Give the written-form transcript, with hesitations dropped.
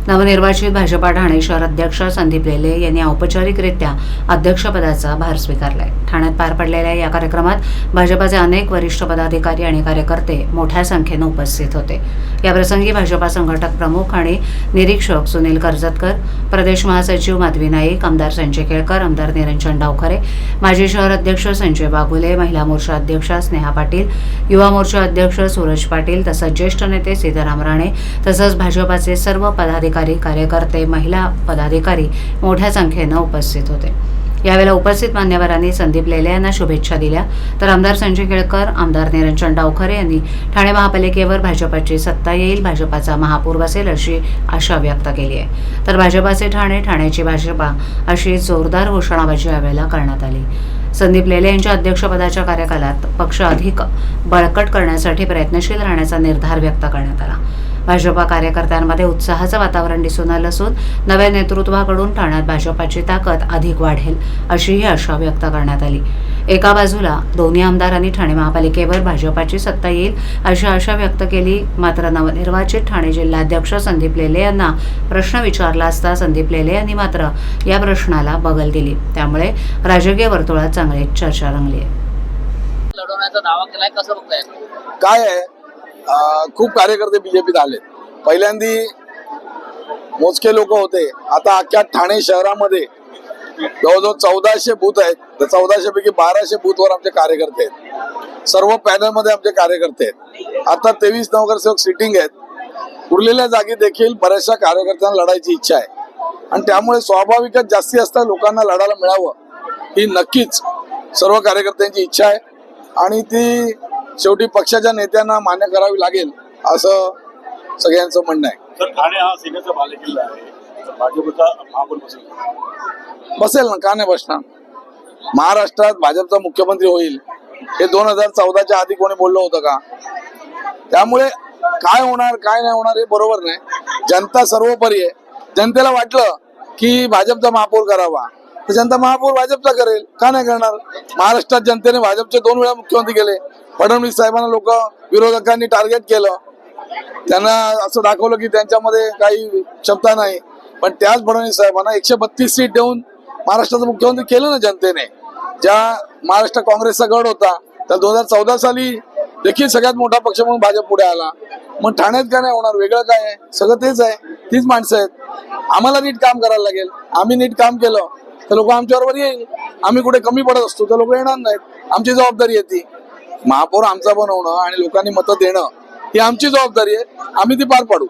नवनिर्वाचित भाजपा ठाणे शहर अध्यक्ष संदीप लेले यांनी औपचारिकरित्या अध्यक्षपदाचा भार स्वीकारलाय। ठाण्यात पार पडलेल्या या कार्यक्रमात भाजपाचे अनेक वरिष्ठ पदाधिकारी आणि कार्यकर्ते मोठ्या संख्येने उपस्थित होते। याप्रसंगी भाजपा संघटक प्रमुख आणि निरीक्षक सुनील कर्जतकर, प्रदेश महासचिव माधवी नाईक, आमदार संजय केळकर, आमदार निरंजन डावखरे, माजी शहर अध्यक्ष संजय बागुले, महिला मोर्चा अध्यक्ष स्नेहा पाटील, युवा मोर्चा अध्यक्ष सूरज पाटील तसंच ज्येष्ठ नेते सीताराम राणे तसंच भाजपाचे सर्व पदाधिकारी, कार्यकर्ते, महिला पदाधिकारी मोठ्या संख्येने उपस्थित होते। यावेळेला उपस्थित मान्यवरांनी संदीप लेले यांना शुभेच्छा दिल्या, तर आमदार संजय केळकर, आमदार निरंजन डावखरे यांनी ठाणे महापालिकेवर भाजपाची सत्ता येईल, भाजपाचा महापूर बसेल अशी आशा व्यक्त केली आहे। तर भाजपाचे ठाणे, ठाण्याची भाजपा अशी जोरदार घोषणाबाजी यावेळेला करण्यात आली। संदीप लेले यांच्या अध्यक्षपदाच्या कार्यकालात पक्ष अधिक बळकट करण्यासाठी प्रयत्नशील राहण्याचा निर्धार व्यक्त करण्यात आला। भाजपा कार्यकर्त्यांमध्ये उत्साहाचं वातावरण दिसून आलं असून नव्या नेतृत्वाकडून ठाण्यात भाजपाची ताकद अधिक वाढेल अशीही आशा व्यक्त करण्यात आली। एका बाजूला दोन्ही आमदारांनी ठाणे महापालिकेवर भाजपाची सत्ता येईल अशी आशा व्यक्त केली, मात्र नवनिर्वाचित ठाणे जिल्हाध्यक्ष संदीप लेले यांना प्रश्न विचारला असता संदीप लेले यांनी मात्र या प्रश्नाला बगल दिली। त्यामुळे राजकीय वर्तुळात चांगली चर्चा रंगली आहे। लढवण्याचा दावा केलाय, कसं बघताय? काय आहे, खूप कार्यकर्ते बीजेपीत आले। पहिल्यांदी मोजके लोक होते, आता अख्ख्या ठाणे शहरामध्ये जवळजवळ 1400 बूथ आहेत। तर 1400 पैकी 1200 बूथवर आमचे कार्यकर्ते आहेत। सर्व पॅनलमध्ये आमचे कार्यकर्ते आहेत। आता 23 नगरसेवक सिटिंग आहेत। उरलेल्या जागी देखील बऱ्याचशा कार्यकर्त्यांना लढायची इच्छा आहे आणि त्यामुळे स्वाभाविकच जास्तीत जास्त लोकांना लढायला मिळावं ही नक्कीच सर्व कार्यकर्त्यांची इच्छा आहे आणि ती शेवटी पक्षाच्या नेत्यांना मान्य करावी लागेल असं सगळ्यांचं म्हणणं आहे। तर ठाणे हा सेनेचा बालेकिल्ला आहे, भाजपचा महापौर बसेल ना, का नाही बसणार? महाराष्ट्रात भाजपचा मुख्यमंत्री होईल हे 2014च्या आधी कोणी बोललं होतं का? त्यामुळे काय होणार काय नाही होणार हे बरोबर नाही। जनता सर्वोपरी आहे। जनतेला वाटलं की भाजपचा महापौर करावा तर जनता महापौर भाजपचा करेल, का नाही करणार? महाराष्ट्रात जनतेने भाजपचे 2 वेळा मुख्यमंत्री केले। फडणवीस साहेबांना लोक विरोधकांनी टार्गेट केलं, त्यांना असं दाखवलं की त्यांच्यामध्ये काही क्षमता नाही, पण त्याच फडणवीस साहेबांना 132 सीट देऊन महाराष्ट्राचं मुख्यमंत्री केलं ना जनतेने। ज्या महाराष्ट्र काँग्रेसचा गड होता त्या 2014 साली देखील सगळ्यात मोठा पक्ष म्हणून भाजप पुढे आला। मग ठाण्यात काय नाही होणार? वेगळं काय आहे? सगळं तेच आहे, तीच माणसं आहेत। आम्हाला नीट काम करायला लागेल। आम्ही नीट काम केलं तर लोक आमच्याबरोबर येईल। आम्ही कुठे कमी पडत असतो तर लोक येणार नाहीत। आमची जबाबदारी आहे ती महापौर आमचा बनवणं आणि लोकांनी मतं देणं ही आमची जबाबदारी आहे। आम्ही ती पार पाडू।